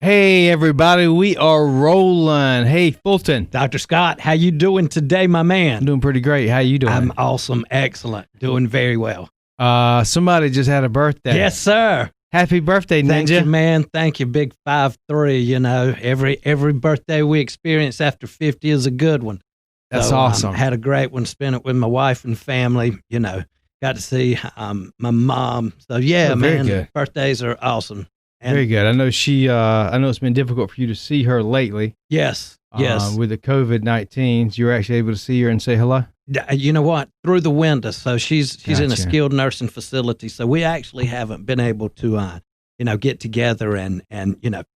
Hey, everybody, we are rolling. Hey, Fulton. Dr. Scott, how you doing today, my man? I'm doing pretty great. How you doing? I'm awesome, excellent, doing very well. Somebody just had a birthday. Yes, sir. Happy birthday, Ninja. Thank you, man. Thank you, big 5'3". You know, every birthday we experience after 50 is a good one. That's so, awesome. Had a great one, spent it with my wife and family, you know. Got to see my mom. So, yeah, man, good. Birthdays are awesome. And very good. I know I know it's been difficult for you to see her lately. Yes. With the COVID-19, you were actually able to see her and say hello? You know what? Through the window. So she's in a Gotcha. skilled nursing facility. So we actually haven't been able to, get together and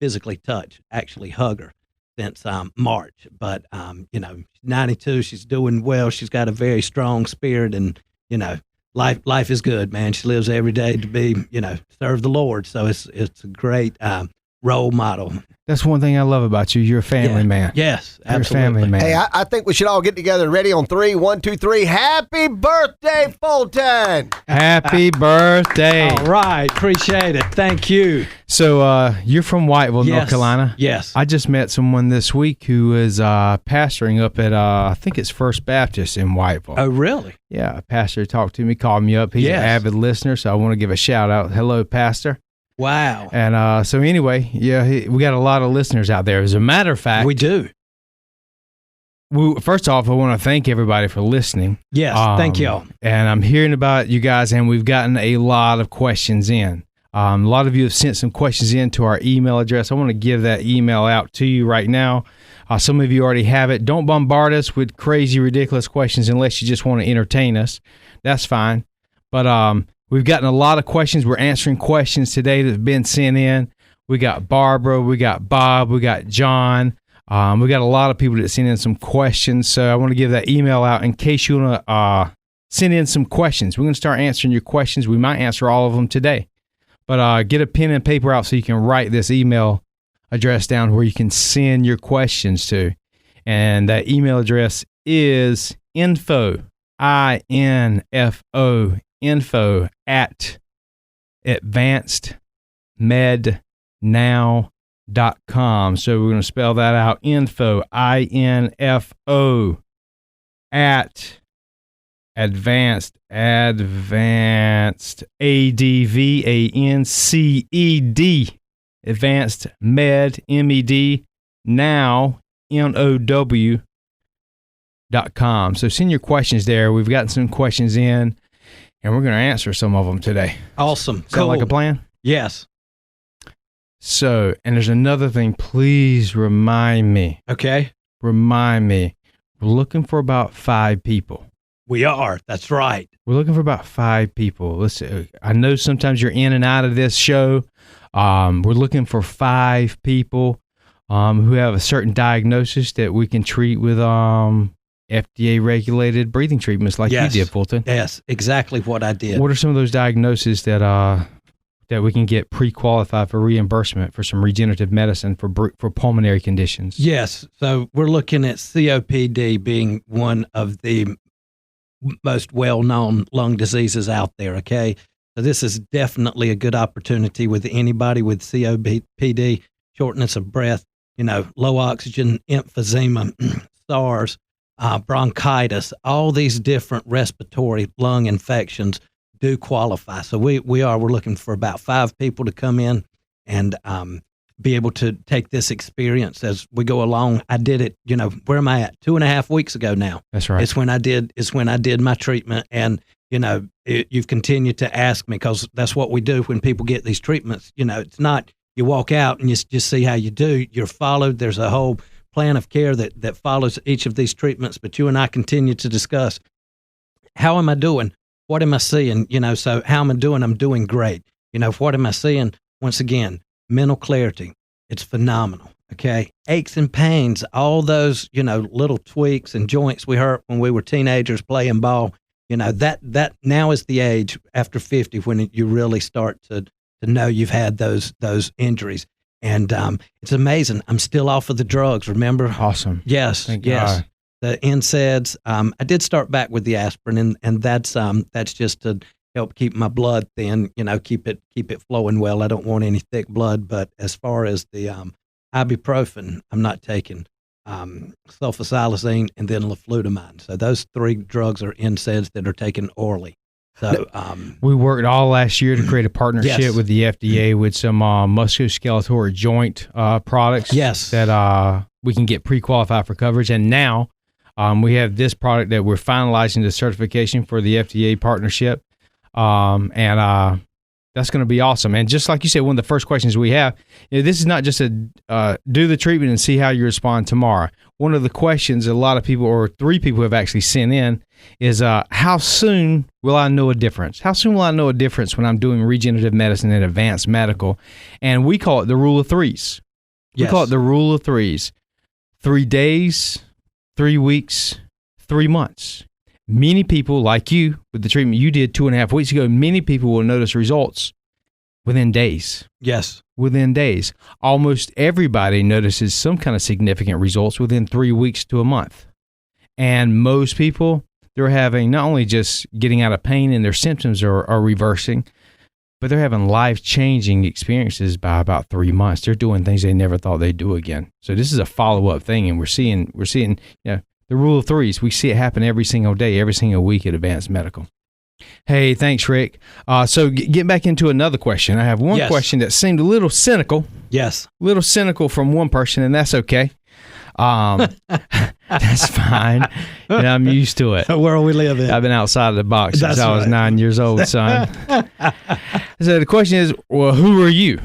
physically touch, actually hug her since March. But, 92, she's doing well. She's got a very strong spirit and, life is good, man. She lives every day to be, serve the Lord. So it's a great role model. That's one thing I love about you. You're a family man. Yes, You're absolutely. a family man. Hey, I think we should all get together. Ready on 3, 1, 2, 3. Happy birthday, Fulton! Happy birthday. All right. Appreciate it. Thank you. So you're from Whiteville, North Yes. Carolina? Yes. I just met someone this week who is pastoring up at, I think it's First Baptist in Whiteville. Oh, really? Yeah, a pastor talked to me, called me up. He's Yes. an avid listener, so I want to give a shout out. Hello, Pastor. Wow. And so anyway, we got a lot of listeners out there. As a matter of fact, We do. first off, I want to thank everybody for listening. Yes. Thank y'all. And I'm hearing about you guys, and we've gotten a lot of questions in. A lot of you have sent some questions in to our email address. I want to give that email out to you right now. Some of you already have it. Don't bombard us with crazy, ridiculous questions unless you just want to entertain us. That's fine. But we've gotten a lot of questions. We're answering questions today that have been sent in. We got Barbara, we got Bob, we got John. We got a lot of people that sent in some questions. So I want to give that email out in case you want to send in some questions. We're going to start answering your questions. We might answer all of them today. But get a pen and paper out so you can write this email address down where you can send your questions to. And that email address is info at advancedmednow.com. So we're going to spell that out. Info, info at advanced, advanced med, med, now, NOW.com. So send your questions there. We've gotten some questions in, and we're going to answer some of them today. Awesome. Sound like a plan? Yes. So, and there's another thing. Please remind me. Okay. Remind me. We're looking for about 5 people. We are. That's right. We're looking for about 5 people. Listen, I know sometimes you're in and out of this show. We're looking for 5 people who have a certain diagnosis that we can treat with FDA-regulated breathing treatments like Yes. you did, Fulton. Yes, exactly what I did. What are some of those diagnoses that we can get pre-qualified for reimbursement for some regenerative medicine for pulmonary conditions? Yes. So we're looking at COPD being one of the most well-known lung diseases out there, okay? So this is definitely a good opportunity with anybody with COPD, shortness of breath, low oxygen, emphysema, SARS, bronchitis, all these different respiratory lung infections do qualify. So we're looking for about 5 people to come in and be able to take this experience as we go along. I did it, where am I at? 2.5 weeks ago now. That's right. It's when I did my treatment. And, you've continued to ask me, because that's what we do when people get these treatments. It's not you walk out and you just see how you do. You're followed. There's a whole plan of care that follows each of these treatments. But you and I continue to discuss, how am I doing? What am I seeing? So how am I doing? I'm doing great. What am I seeing? Once again, mental clarity. It's phenomenal. Okay. Aches and pains, all those, little tweaks and joints we hurt when we were teenagers playing ball. That now is the age after 50 when you really start to know you've had those injuries. And it's amazing. I'm still off of the drugs, remember? Awesome. Yes. Thank yes. God. The NSAIDs. I did start back with the aspirin, and that's just to help keep my blood thin, keep it flowing well. I don't want any thick blood. But as far as the ibuprofen, I'm not taking sulfasalazine and then leflutamine. So those 3 drugs are NSAIDs that are taken orally. So we worked all last year to create a partnership Yes. with the FDA with some musculoskeletal joint products. Yes. That we can get pre-qualified for coverage, and now we have this product that we're finalizing the certification for the FDA partnership, and that's going to be awesome. And just like you said, one of the first questions we have, this is not just a do the treatment and see how you respond tomorrow. One of the questions a lot of people, or 3 people have actually sent in, is how soon will I know a difference? How soon will I know a difference when I'm doing regenerative medicine and advanced medical? And we call it the rule of 3s. We Yes. call it the rule of 3s. 3 days, 3 weeks, 3 months. Many people, like you, with the treatment you did 2.5 weeks ago, many people will notice results within days. yes, Within days. Almost everybody notices some kind of significant results within 3 weeks to a month. And most people, they're having not only just getting out of pain and their symptoms are reversing, but they're having life-changing experiences by about 3 months. They're doing things they never thought they'd do again. So this is a follow-up thing, and we're seeing the rule of 3s. We see it happen every single day, every single week at Advanced Medical. Hey, thanks, Rick. So getting back into another question. I have one Yes. question that seemed a little cynical yes. from one person, and that's okay. That's fine. I'm used to it. The world we live in. I've been outside of the box since That's I was right. 9 years old, son. So the question is, well, who are you?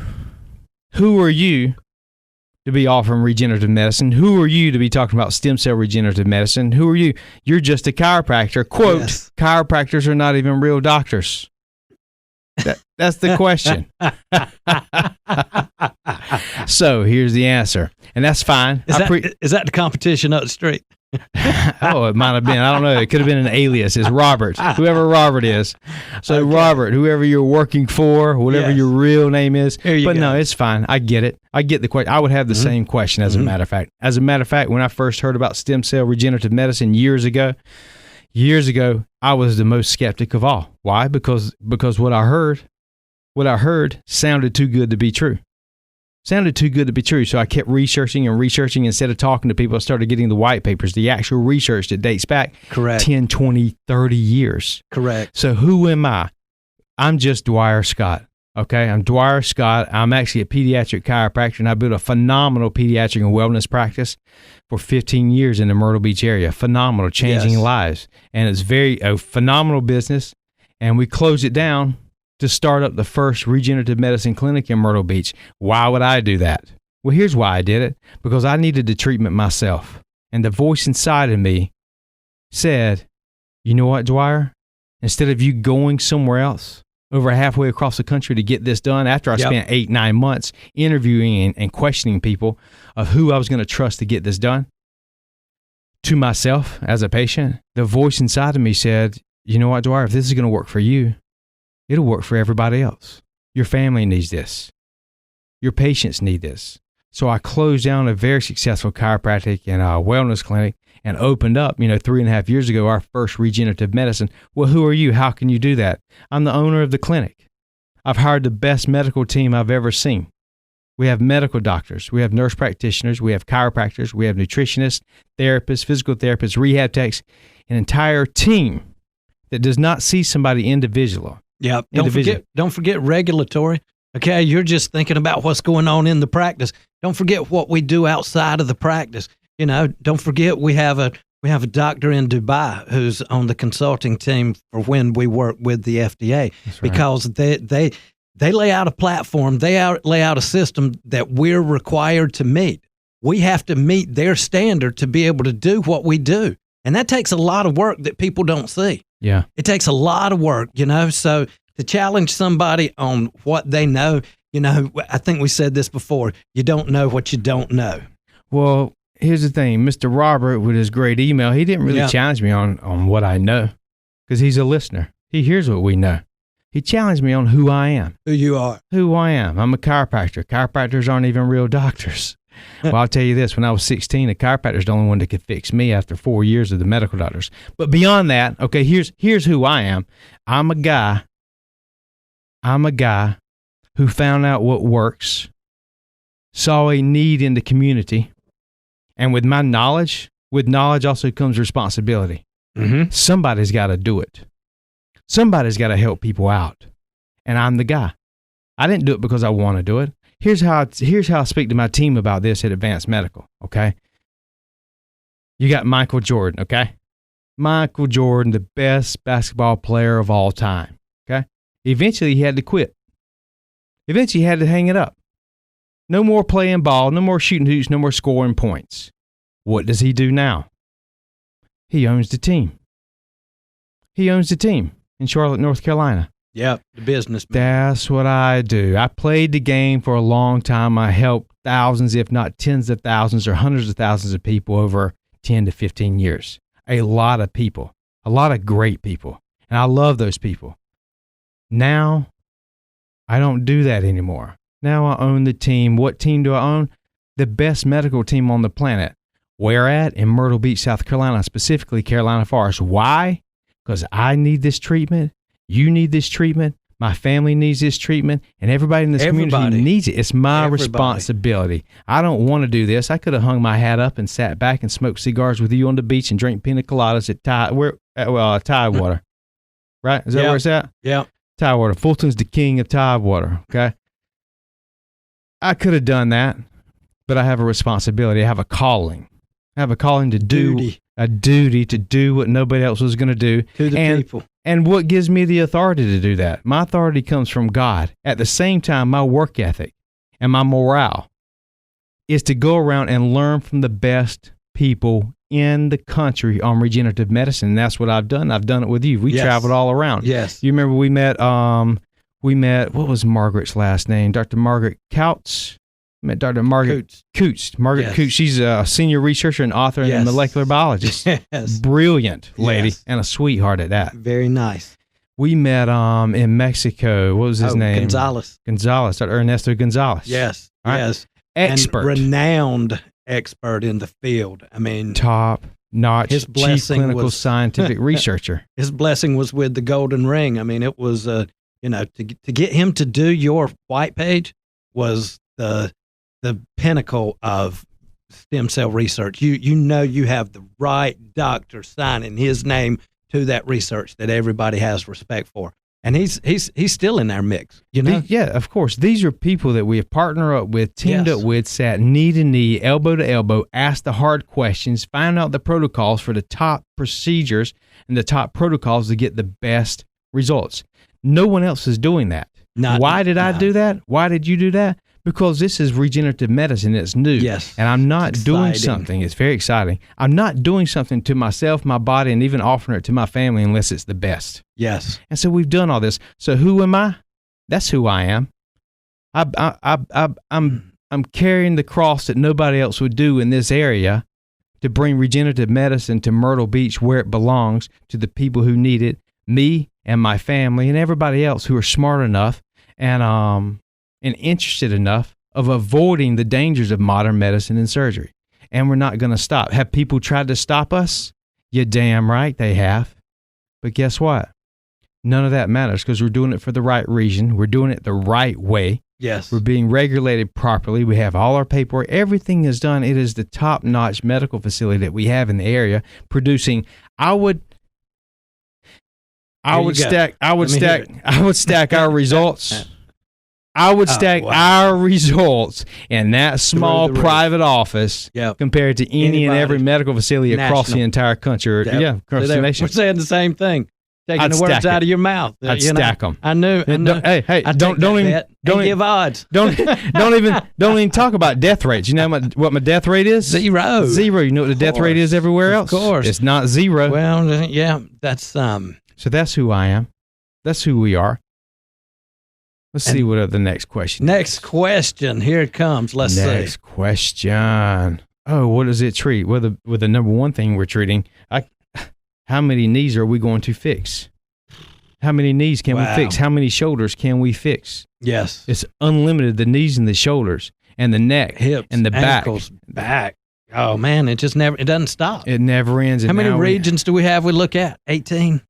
Who are you to be offering regenerative medicine? Who are you to be talking about stem cell regenerative medicine? Who are you? You're just a chiropractor. Quote, Yes. chiropractors are not even real doctors. That's the question. So here's the answer. And that's fine. Is that the competition up the street? Oh, it might have been. I don't know. It could have been an alias. It's Robert, whoever Robert is. So Okay. Robert, whoever you're working for, whatever Yes. your real name is. Here you But go. no, it's fine. I get it. I get the question. I would have the same question, as a matter of fact. As a matter of fact, when I first heard about stem cell regenerative medicine years ago, I was the most skeptic of all. Why? Because what I heard sounded too good to be true. Sounded too good to be true. So I kept researching and researching. Instead of talking to people, I started getting the white papers, the actual research that dates back Correct. 10, 20, 30 years. Correct. So who am I? I'm just Dwyer Scott. Okay, I'm Dwyer Scott. I'm actually a pediatric chiropractor, and I built a phenomenal pediatric and wellness practice for 15 years in the Myrtle Beach area. Phenomenal, changing Yes. lives. And it's a phenomenal business. And we closed it down to start up the first regenerative medicine clinic in Myrtle Beach. Why would I do that? Well, here's why I did it. Because I needed the treatment myself. And the voice inside of me said, you know what, Dwyer? Instead of you going somewhere else, over halfway across the country to get this done, after I Yep. spent 8-9 months interviewing and questioning people of who I was going to trust to get this done, to myself as a patient, the voice inside of me said, you know what, Dwyer, if this is going to work for you, it'll work for everybody else. Your family needs this. Your patients need this. So I closed down a very successful chiropractic and wellness clinic and opened up, 3.5 years ago, our first regenerative medicine. Well, who are you? How can you do that? I'm the owner of the clinic. I've hired the best medical team I've ever seen. We have medical doctors. We have nurse practitioners. We have chiropractors. We have nutritionists, therapists, physical therapists, rehab techs, an entire team that does not see somebody individually. Yeah. Individual. Don't forget regulatory. Okay. You're just thinking about what's going on in the practice. Don't forget what we do outside of the practice. Don't forget we have a doctor in Dubai who's on the consulting team for when we work with the FDA. That's right. Because they lay out a platform, lay out a system that we're required to meet. We have to meet their standard to be able to do what we do. And that takes a lot of work that people don't see. Yeah. It takes a lot of work, so to challenge somebody on what they know, I think we said this before, you don't know what you don't know. Well, here's the thing. Mr. Robert, with his great email, he didn't really Yeah. challenge me on what I know because he's a listener. He hears what we know. He challenged me on who I am. Who you are. Who I am. I'm a chiropractor. Chiropractors aren't even real doctors. Well, I'll tell you this. When I was 16, a chiropractor's the only one that could fix me after 4 years of the medical doctors. But beyond that, okay, here's who I am. I'm a guy I'm a guy who found out what works, saw a need in the community, and with my knowledge, also comes responsibility. Mm-hmm. Somebody's got to do it. Somebody's got to help people out. And I'm the guy. I didn't do it because I want to do it. Here's how I speak to my team about this at Advanced Medical, okay? You got Michael Jordan, okay? Michael Jordan, the best basketball player of all time, okay? Eventually, he had to quit. Eventually, he had to hang it up. No more playing ball, no more shooting hoops, no more scoring points. What does he do now? He owns the team. He owns the team in Charlotte, North Carolina. Yep, the business. That's what I do. I played the game for a long time. I helped thousands, if not tens of thousands or hundreds of thousands of people over 10 to 15 years. A lot of people, a lot of great people. And I love those people. Now, I don't do that anymore. Now I own the team. What team do I own? The best medical team on the planet. Where at? In Myrtle Beach, South Carolina, specifically Carolina Forest. Why? Because I need this treatment. You need this treatment. My family needs this treatment. And everybody in this community needs it. It's my responsibility. I don't want to do this. I could have hung my hat up and sat back and smoked cigars with you on the beach and drank pina coladas at Tidewater. Right? Is that where it's at? Yeah. Tidewater. Fulton's the king of Tidewater. Okay? I could have done that, but I have a responsibility. I have a calling. I have a calling to do a duty to do what nobody else was going to do. To the people. And what gives me the authority to do that? My authority comes from God. At the same time, my work ethic and my morale is to go around and learn from the best people in the country on regenerative medicine. And that's what I've done. I've done it with you. We traveled all around. Yes. You remember we met, what was Margaret's last name? Dr. Margaret Couts. Met Dr. Margaret Coots. Margaret Coots. She's a senior researcher and author and a molecular biologist. Yes. Brilliant lady and a sweetheart at that. Very nice. We met in Mexico. What was his name? Gonzalez. Dr. Ernesto Gonzalez. Yes. Right? Yes. Expert. And renowned expert in the field. I mean, top notch his chief clinical scientific researcher. His blessing was with the golden ring. I mean, it was, to get him to do your white page was the pinnacle of stem cell research. You have the right doctor signing his name to that research that everybody has respect for. And he's still in our mix, Yeah, of course. These are people that we have partnered up with, teamed up with, sat knee to knee, elbow to elbow, asked the hard questions, found out the protocols for the top procedures and the top protocols to get the best results. No one else is doing that. Why did I do that? Why did you do that? Because this is regenerative medicine. It's new. Yes. And I'm not doing something. It's very exciting. I'm not doing something to myself, my body, and even offering it to my family unless it's the best. Yes. And so we've done all this. So who am I? That's who I am. I'm carrying the cross that nobody else would do in this area to bring regenerative medicine to Myrtle Beach where it belongs, to the people who need it, me and my family and everybody else who are smart enough and interested enough of avoiding the dangers of modern medicine and surgery. And we're not going to stop. Have people tried to stop us? You're damn right they have. But guess what? None of that matters because we're doing it for the right reason. We're doing it the right way. Yes. We're being regulated properly. We have all our paperwork. Everything is done. It is the top-notch medical facility that we have in the area producing. I would stack our results. I would stack our results in that small private office compared to any and every medical facility across the entire country. Across the nation. We're saying the same thing. Taking the words out of your mouth. I'd stack them. I knew. Hey, don't give odds. Don't even talk about death rates. You know what my death rate is? Zero. You know what the death rate is everywhere else? Of course. It's not zero. Well, that's So that's who I am. That's who we are. Let's see what the next question is. Next question. Here it comes. Let's see. Next question. Oh, what does it treat? With the number one thing we're treating, how many knees are we going to fix? How many knees can we fix? How many shoulders can we fix? Yes. It's unlimited, the knees and the shoulders and the neck, hips, and the ankles, back. Oh, man, it doesn't stop. It never ends. How many regions do we have we look at? 18?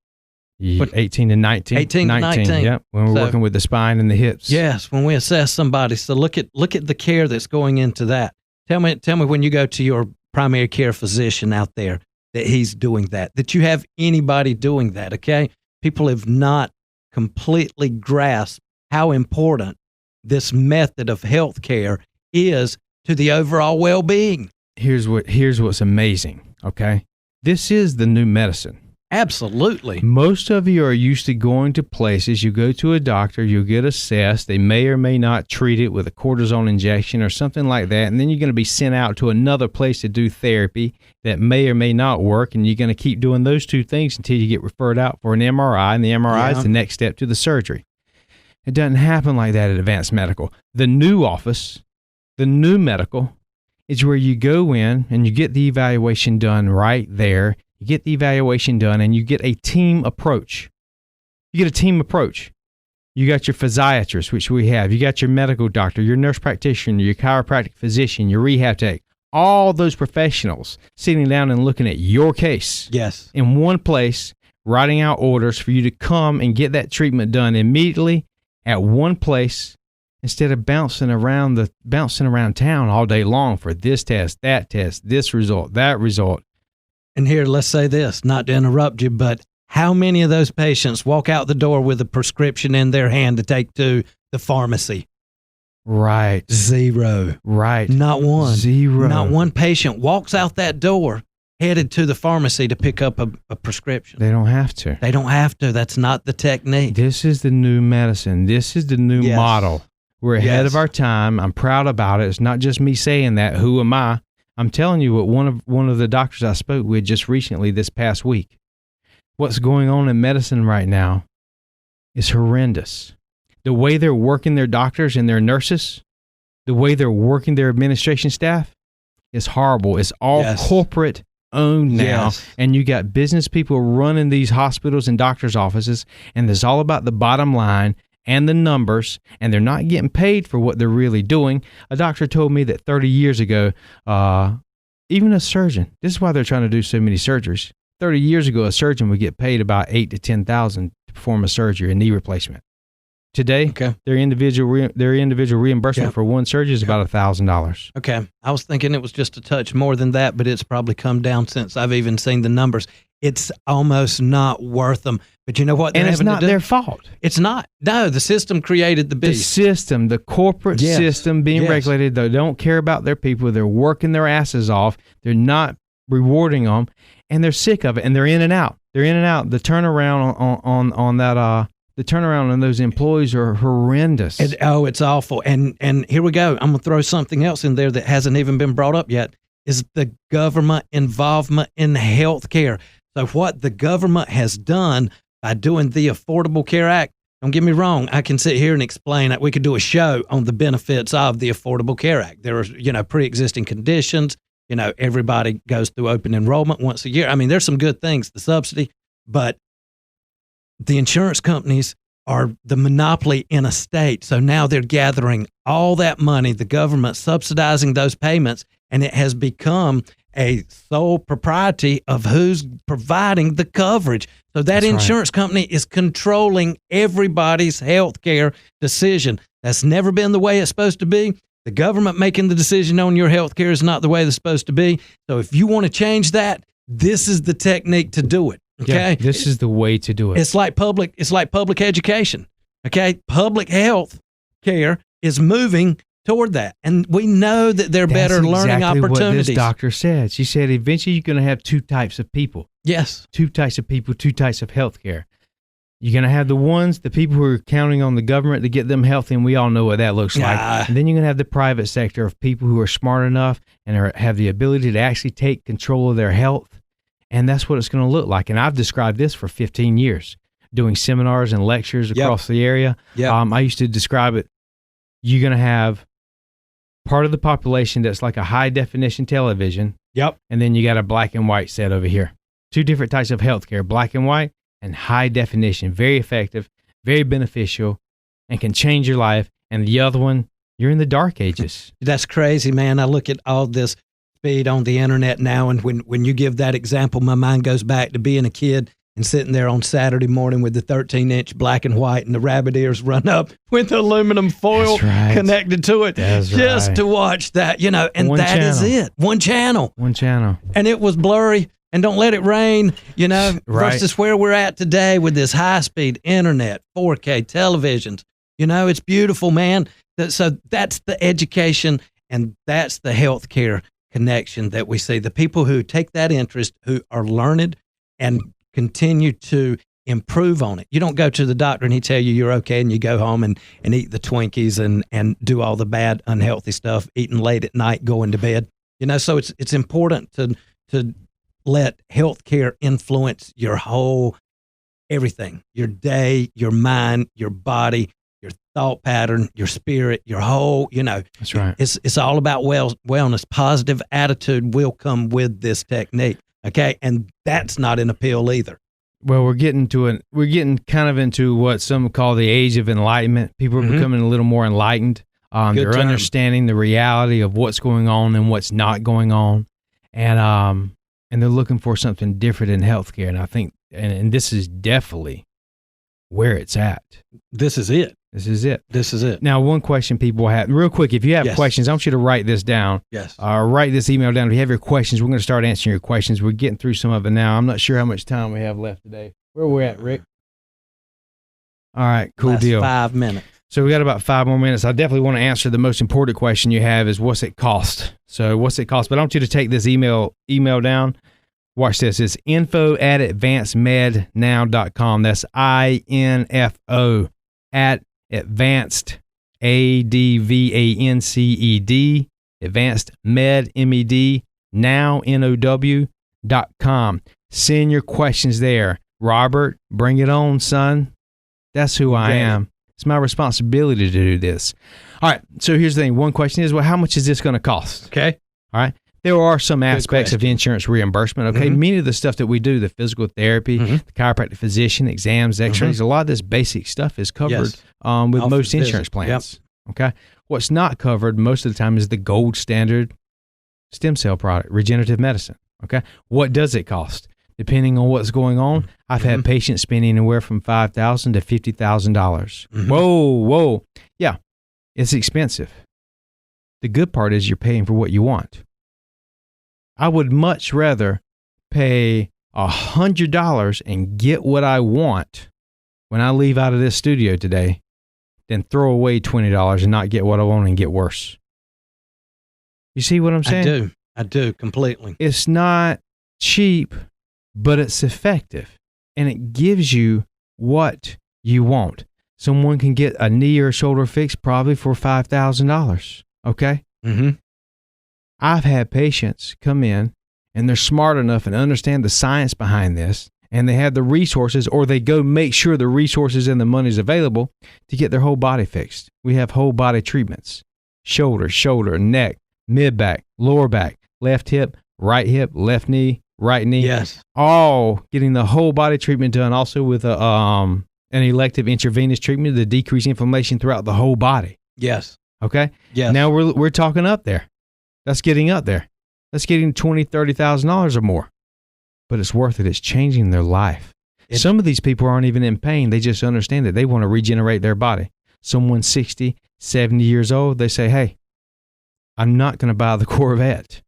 But 18 to 19. 18 to 19. Yep. When we're working with the spine and the hips. Yes, when we assess somebody. So look at the care that's going into that. Tell me when you go to your primary care physician out there that he's doing that you have anybody doing that, okay? People have not completely grasped how important this method of health care is to the overall well-being. Here's what's amazing, okay? This is the new medicine. Absolutely. Most of you are used to going to places. You go to a doctor, you get assessed. They may or may not treat it with a cortisone injection or something like that. And then you're going to be sent out to another place to do therapy that may or may not work. And you're going to keep doing those two things until you get referred out for an MRI. And the MRI is the next step to the surgery. It doesn't happen like that at Advanced Medical. The new office, the new medical, is where you go in and you get the evaluation done right there. You get the evaluation done and you get a team approach. You get a team approach. You got your physiatrist, which we have. You got your medical doctor, your nurse practitioner, your chiropractic physician, your rehab tech. All those professionals sitting down and looking at your case. Yes. In one place, writing out orders for you to come and get that treatment done immediately at one place instead of bouncing around town all day long for this test, this result, that result. And here, let's say this, not to interrupt you, but how many of those patients walk out the door with a prescription in their hand to take to the pharmacy? Right. Zero. Right. Not one. Zero. Not one patient walks out that door headed to the pharmacy to pick up a prescription. They don't have to. They don't have to. That's not the technique. This is the new medicine. This is the new model. We're ahead of our time. I'm proud about it. It's not just me saying that. Who am I? I'm telling you what one of the doctors I spoke with just recently this past week. What's going on in medicine right now is horrendous. The way they're working their doctors and their nurses, the way they're working their administration staff is horrible. It's all corporate owned now. And you got business people running these hospitals and doctors' offices, and it's all about the bottom line and the numbers, and they're not getting paid for what they're really doing. A doctor told me that 30 years ago, even a surgeon, this is why they're trying to do so many surgeries. 30 years ago, a surgeon would get paid about $8,000 to $10,000 to perform a surgery, a knee replacement. Today, their individual reimbursement for one surgery is about $1,000. Okay. I was thinking it was just a touch more than that, but it's probably come down since I've even seen the numbers. It's almost not worth them. But you know what? And it's not their fault. It's not. No, the system created the beast. The system, the corporate system being regulated, they don't care about their people. They're working their asses off. They're not rewarding them, and they're sick of it, and they're in and out. They're in and out. The turnaround on that the turnaround on those employees are horrendous. It's awful. And here we go. I'm going to throw something else in there that hasn't even been brought up yet, is the government involvement in healthcare. So what the government has done by doing the Affordable Care Act, don't get me wrong, I can sit here and explain that. We could do a show on the benefits of the Affordable Care Act. There are, pre-existing conditions. Everybody goes through open enrollment once a year. I mean, there's some good things, the subsidy, but the insurance companies are the monopoly in a state. So now they're gathering all that money, the government subsidizing those payments, and it has become a sole propriety of who's providing the coverage. So that insurance company is controlling everybody's health care decision. That's never been the way it's supposed to be. The government making the decision on your health care is not the way it's supposed to be. So if you want to change that, this is the technique to do it. Okay. Yeah, this is the way to do it. It's like public education. Okay. Public health care is moving toward that. And we know that there are better learning opportunities. What this doctor said. She said eventually you're going to have two types of people. Yes. Two types of people, two types of health care. You're going to have the people who are counting on the government to get them healthy, and we all know what that looks like. And then you're going to have the private sector of people who are smart enough and have the ability to actually take control of their health. And that's what it's going to look like. And I've described this for 15 years, doing seminars and lectures across the area. I used to describe it. You're going to have part of the population that's like a high definition television. And then you got a black and white set over here. Two different types of healthcare, black and white and high definition. Very effective, very beneficial, and can change your life. And the other one, you're in the dark ages. That's crazy, man. I look at all this speed on the internet now, and when you give that example, my mind goes back to being a kid and sitting there on Saturday morning with the 13-inch black and white and the rabbit ears run up with aluminum foil connected to it just to watch that, and that is it. One channel. And it was blurry. And don't let it rain, versus where we're at today with this high-speed internet, 4K televisions. It's beautiful, man. So that's the education, and that's the healthcare connection that we see. The people who take that interest, who are learned and continue to improve on it. You don't go to the doctor and he tell you you're okay, and you go home and eat the Twinkies and do all the bad, unhealthy stuff, eating late at night, going to bed. So it's important to let healthcare influence your whole everything, your day, your mind, your body, your thought pattern, your spirit, your whole, That's right. It's all about wellness. Positive attitude will come with this technique. Okay. And that's not an appeal either. Well, we're getting kind of into what some call the age of enlightenment. People are becoming a little more enlightened. They're understanding the reality of what's going on and what's not going on. And they're looking for something different in healthcare. And I think, and this is definitely where it's at. This is it. Now, one question people have, real quick, if you have questions, I want you to write this down. Yes. Write this email down. If you have your questions, we're going to start answering your questions. We're getting through some of it now. I'm not sure how much time we have left today. Where are we at, Rick? All right, cool deal. 5 minutes. So we got about 5 more minutes. I definitely want to answer the most important question you have is what's it cost? So what's it cost? But I want you to take this email down. Watch this. It's info@advancedmednow.com. That's INFO at advanced, ADVANCED, advanced med, MED, now, NOW.com. Send your questions there. Robert, bring it on, son. That's who I am. It's my responsibility to do this. All right. So here's the thing. One question is, well, how much is this going to cost? Okay. All right. There are some aspects of insurance reimbursement. Okay. Many of the stuff that we do, the physical therapy, the chiropractic physician, exams, x-rays, a lot of this basic stuff is covered with most insurance plans. Yep. Okay. What's not covered most of the time is the gold standard stem cell product, regenerative medicine. Okay. What does it cost? Depending on what's going on, I've had patients spending anywhere from $5,000 to $50,000. Whoa. Yeah, it's expensive. The good part is you're paying for what you want. I would much rather pay $100 and get what I want when I leave out of this studio today than throw away $20 and not get what I want and get worse. You see what I'm saying? I do completely. It's not cheap, but it's effective, and it gives you what you want. Someone can get a knee or a shoulder fixed probably for $5,000, okay? I've had patients come in, and they're smart enough and understand the science behind this, and they have the resources, or they go make sure the resources and the money is available to get their whole body fixed. We have whole body treatments, shoulder, neck, mid-back, lower back, left hip, left knee, right knee. Yes. All getting the whole body treatment done, also with an elective intravenous treatment to decrease inflammation throughout the whole body. Yes. Okay? Yes. Now we're talking up there. That's getting up there. That's getting $20,000, $30,000 or more. But it's worth it. It's changing their life. Some of these people aren't even in pain. They just understand it. They want to regenerate their body. Someone 60, 70 years old, they say, hey, I'm not going to buy the Corvette.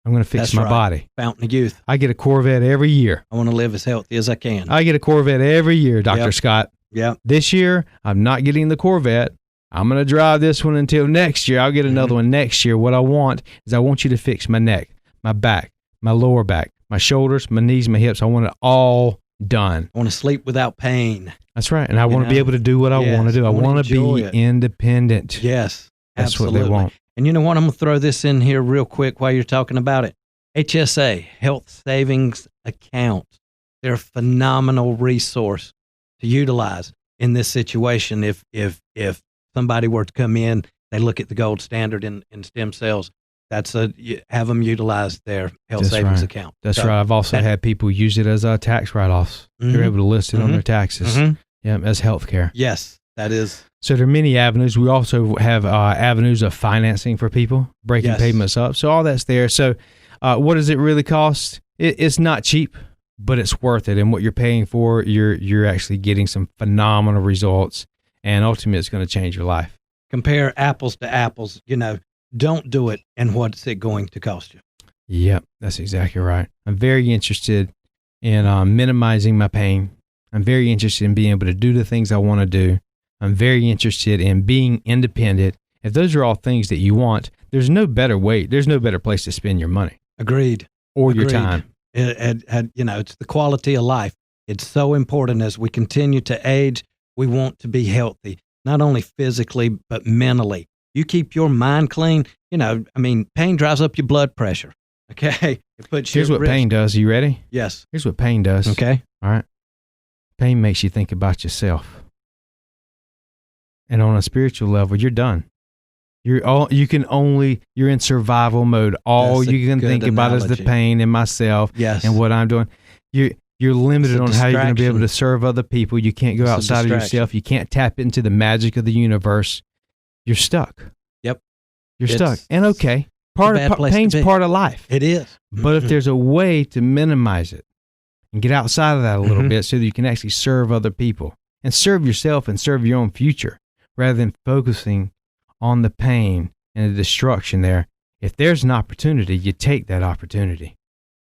I'm going to fix my body. Fountain of youth. I get a Corvette every year. I want to live as healthy as I can. I get a Corvette every year, Dr. Scott. Yeah. This year, I'm not getting the Corvette. I'm going to drive this one until next year. I'll get another one next year. What I want is I want you to fix my neck, my back, my lower back, my shoulders, my knees, my hips. I want it all done. I want to sleep without pain. That's right. And I want to be able to do what I want to do. I want to be independent. Yes. That's what they want. And you know what? I'm going to throw this in here real quick while you're talking about it. HSA, Health Savings Account. They're a phenomenal resource to utilize in this situation. If somebody were to come in, they look at the gold standard in stem cells. Have them utilize their health savings account. That's right. I've also had people use it as tax write-offs. They're able to list it on their taxes. Yeah, as healthcare. Yes, that is. So there are many avenues. We also have avenues of financing for people, breaking payments up. So all that's there. So what does it really cost? It's not cheap. but it's worth it. And what you're paying for, you're actually getting some phenomenal results, and ultimately it's going to change your life. Compare apples to apples. Don't do it, and what's it going to cost you? Yep, that's exactly right. I'm very interested in minimizing my pain. I'm very interested in being able to do the things I want to do. I'm very interested in being independent. If those are all things that you want, there's no better way. There's no better place to spend your money. Agreed. Or your time. It's the quality of life. It's so important as we continue to age. We want to be healthy, not only physically, but mentally. You keep your mind clean. Pain drives up your blood pressure. Okay. It puts Here's what pain does. Are you ready? Yes. Here's what pain does. Okay. All right. Pain makes you think about yourself. And on a spiritual level, you're done. You're in survival mode. All you can think about is the pain and myself and what I'm doing. You're limited on how you're going to be able to serve other people. You can't go outside of yourself. You can't tap into the magic of the universe. You're stuck. Yep. You're stuck. And okay, pain's part of life. It is. But if there's a way to minimize it and get outside of that a little bit so that you can actually serve other people and serve yourself and serve your own future rather than focusing on the pain and the destruction there. If there's an opportunity, you take that opportunity.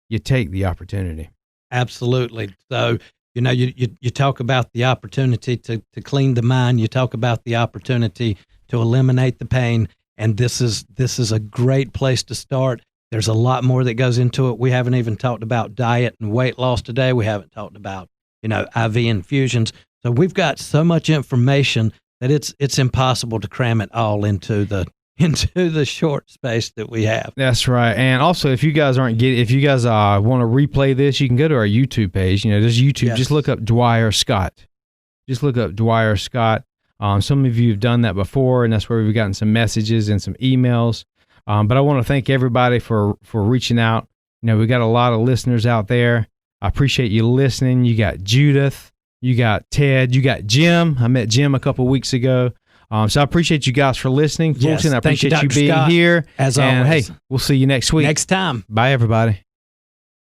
You take the opportunity. Absolutely. So, you talk about the opportunity to clean the mind. You talk about the opportunity to eliminate the pain. And this is a great place to start. There's a lot more that goes into it. We haven't even talked about diet and weight loss today. We haven't talked about, IV infusions. So we've got so much information that it's impossible to cram it all into the short space that we have. That's right. And also, if you guys want to replay this, you can go to our YouTube page. There's YouTube. Yes. Just look up Dwyer Scott. Some of you have done that before, and that's where we've gotten some messages and some emails. But I want to thank everybody for reaching out. We got a lot of listeners out there. I appreciate you listening. You got Judith. You got Ted, you got Jim. I met Jim a couple weeks ago. So I appreciate you guys for listening. Yes, I appreciate you, you being Scott, here. As always. And hey, we'll see you next week. Next time. Bye, everybody.